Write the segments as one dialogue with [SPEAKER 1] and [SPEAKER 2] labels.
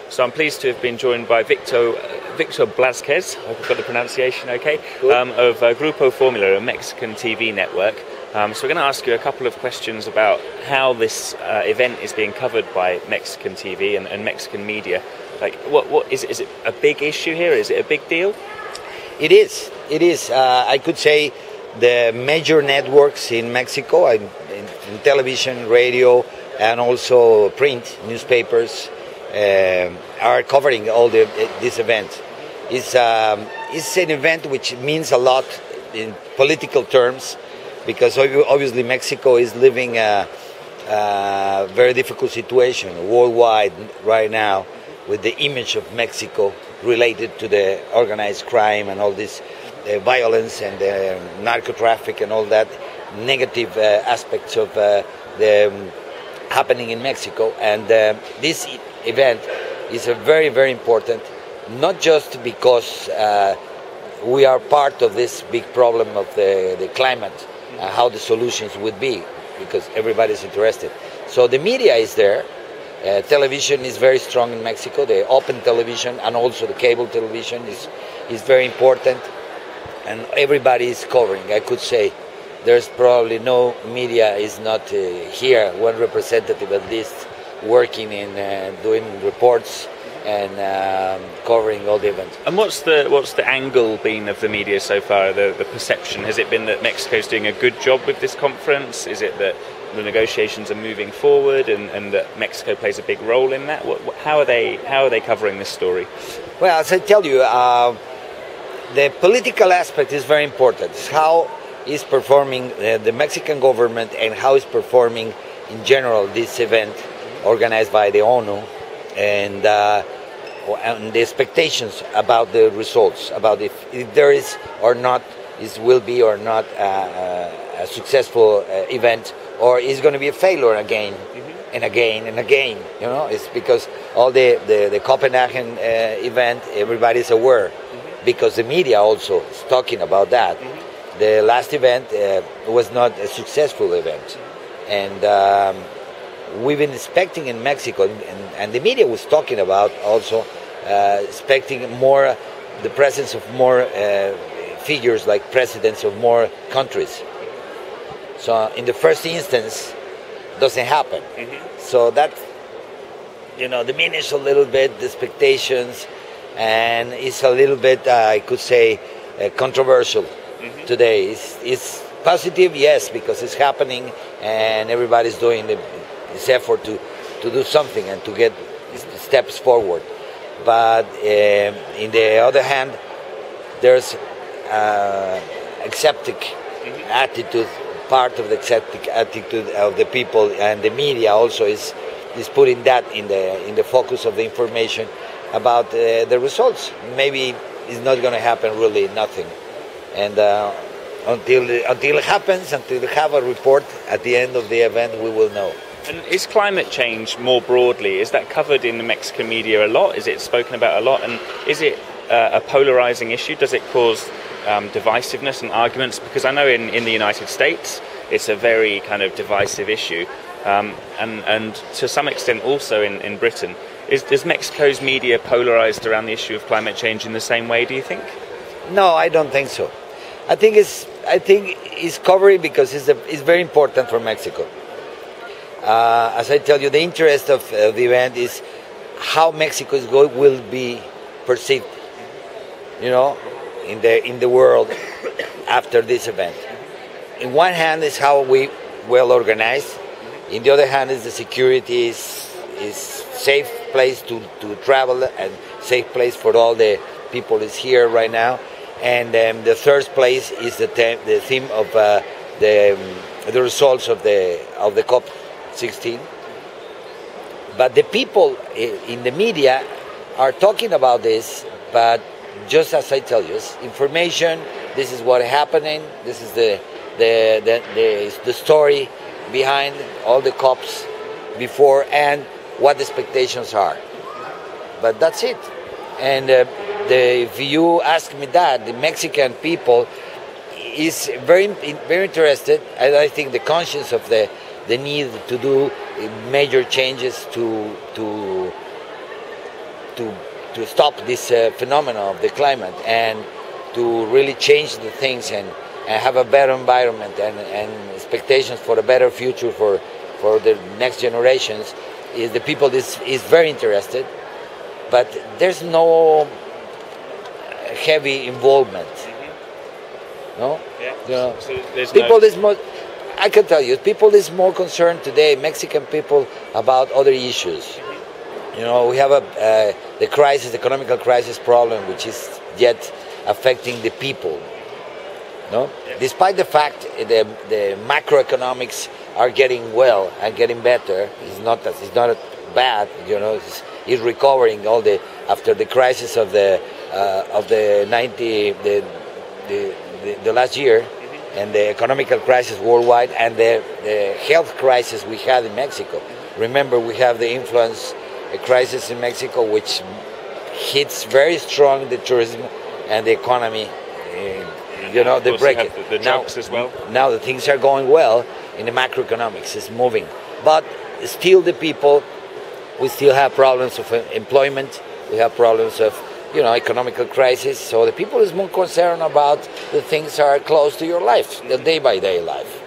[SPEAKER 1] So I'm pleased to have been joined by Victor Blazquez, I hope I've got the pronunciation okay, of Grupo Formula, a Mexican TV network. So we're going to ask you a couple of questions about how this event is being covered by Mexican TV and Mexican media. Like, what is it a big issue here? Is it a big deal?
[SPEAKER 2] It is. It is. I could say the major networks in Mexico, in television, radio, and also print newspapers, are covering all this event. It's an event which means a lot in political terms, because obviously Mexico is living a very difficult situation worldwide right now, with the image of Mexico related to the organized crime and all this violence and narco traffic and all that negative aspects of happening in Mexico. And this event is a very, very important, not just because we are part of this big problem of the climate, how the solutions would be, because everybody's interested. So the media is there. Television is very strong in Mexico. The open television and also the cable television is very important, and everybody is covering. I could say there's probably no media is not here, one representative at least, working in doing reports and covering all the events.
[SPEAKER 1] And what's the angle been of the media so far? The perception, has it been that Mexico's doing a good job with this conference? Is it that the negotiations are moving forward and that Mexico plays a big role in that? How are they covering this story?
[SPEAKER 2] Well, as I tell you, the political aspect is very important. It's how is performing the Mexican government and how is performing in general this event organized by the ONU, and the expectations about the results, about if there is or not, will be or not a successful event, or is going to be a failure again and again and again. You know, it's because all the Copenhagen event, everybody's aware, because the media also is talking about that. The last event was not a successful event, and we've been expecting in Mexico, and the media was talking about also expecting more, the presence of more figures like presidents of more countries. So in the first instance, doesn't happen. So that, diminish a little bit the expectations, and it's a little bit, I could say, controversial today. It's positive, yes, because it's happening, and everybody's doing this effort to do something and to get steps forward. But in the other hand, there's acceptic attitude. Part of the accepting attitude of the people, and the media also is putting that in the focus of the information about the results. Maybe it's not going to happen really nothing, and until it happens, until we have a report at the end of the event, we will know.
[SPEAKER 1] And is climate change more broadly, is that covered in the Mexican media a lot? Is it spoken about a lot? And is it a polarizing issue? Does it cause divisiveness and arguments? Because I know in the United States it's a very kind of divisive issue, and to some extent also in Britain. Is Mexico's media polarized around the issue of climate change in the same way, do you think?
[SPEAKER 2] No, I don't think so. I think it's covered because it's very important for Mexico. As I tell you, the interest of the event is how Mexico will be perceived, in the world after this event. In one hand is how we well organized. In the other hand is the security is safe place to travel and safe place for all the people is here right now. And the third place is the theme of the results of the COP16. But the people in the media are talking about this, but just as I tell you, it's information. This is what is happening. This is the story behind all the COPs before and what the expectations are. But that's it. And if you ask me that, the Mexican people is very interested, and I think the conscience of the need to do major changes to to stop this phenomenon of the climate and to really change the things and have a better environment and expectations for a better future for the next generations, is the people is very interested, but there's no heavy involvement. No?
[SPEAKER 1] Yeah.
[SPEAKER 2] You know,
[SPEAKER 1] so there's
[SPEAKER 2] people
[SPEAKER 1] no...
[SPEAKER 2] is more, I can tell you, people is more concerned today, Mexican people, about other issues. You know, we have the crisis, economical crisis problem, which is yet affecting the people. No?
[SPEAKER 1] Yeah.
[SPEAKER 2] Despite the fact the macroeconomics are getting well and getting better, it's not bad. You know, it's recovering after the crisis of the last year, and the economical crisis worldwide, and the health crisis we had in Mexico. Remember, we have the influence crisis in Mexico, which hits very strong the tourism and the economy. You know, they break it.
[SPEAKER 1] The jobs as well.
[SPEAKER 2] Now the things are going well in the macroeconomics. It's moving, but still the people, we still have problems of employment. We have problems of economical crisis. So the people is more concerned about the things that are close to your life, the day-by-day life,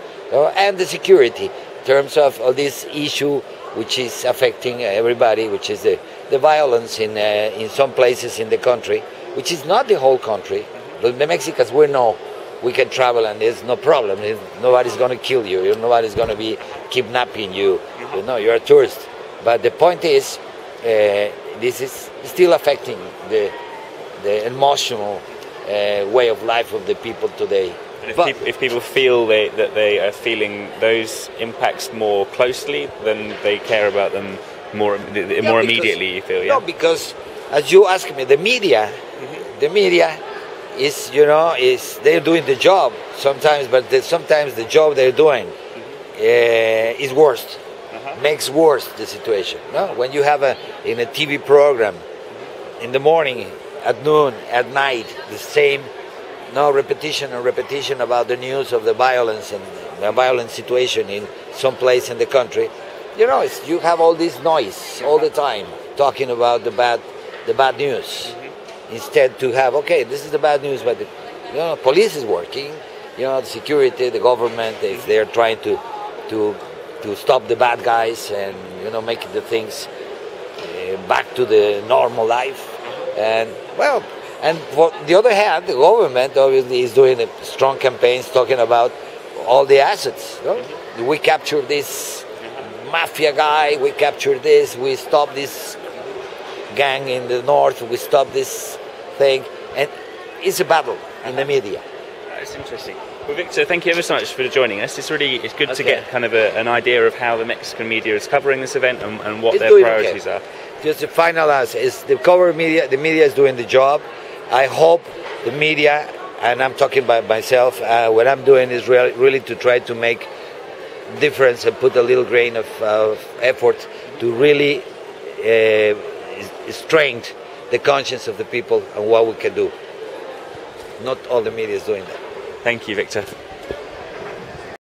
[SPEAKER 2] and the security in terms of this issue, which is affecting everybody, which is the violence in some places in the country, which is not the whole country. But the Mexicans, we can travel and there's no problem. Nobody's going to kill you. Nobody's going to be kidnapping you. You're a tourist. But the point is, this is still affecting the emotional way of life of the people today.
[SPEAKER 1] If people feel that they are feeling those impacts more closely, then they care about them more immediately, you feel, yeah?
[SPEAKER 2] No, because as you ask me, the media is, they're doing the job sometimes, but sometimes the job they're doing is worse. Makes worse the situation. No? When you have in a TV program in the morning, at noon, at night, the same repetition and repetition about the news of the violence and the violent situation in some place in the country, you have all this noise all the time talking about the bad news. Instead to have, okay, this is the bad news, but the police is working, the security, the government, they're trying to stop the bad guys and make the things back to the normal life. And for the other hand, the government obviously is doing strong campaigns talking about all the assets. We captured this mafia guy, we captured this, we stopped this gang in the north, we stopped this thing, and it's a battle in the media.
[SPEAKER 1] That's interesting. Well, Victor, thank you ever so much for joining us. It's good to get kind of an idea of how the Mexican media is covering this event and what their priorities are.
[SPEAKER 2] Just to finalize, is the the media is doing the job. I hope the media, and I'm talking by myself, what I'm doing is really to try to make difference and put a little grain of effort to really strengthen the conscience of the people and what we can do. Not all the media is doing that.
[SPEAKER 1] Thank you, Victor.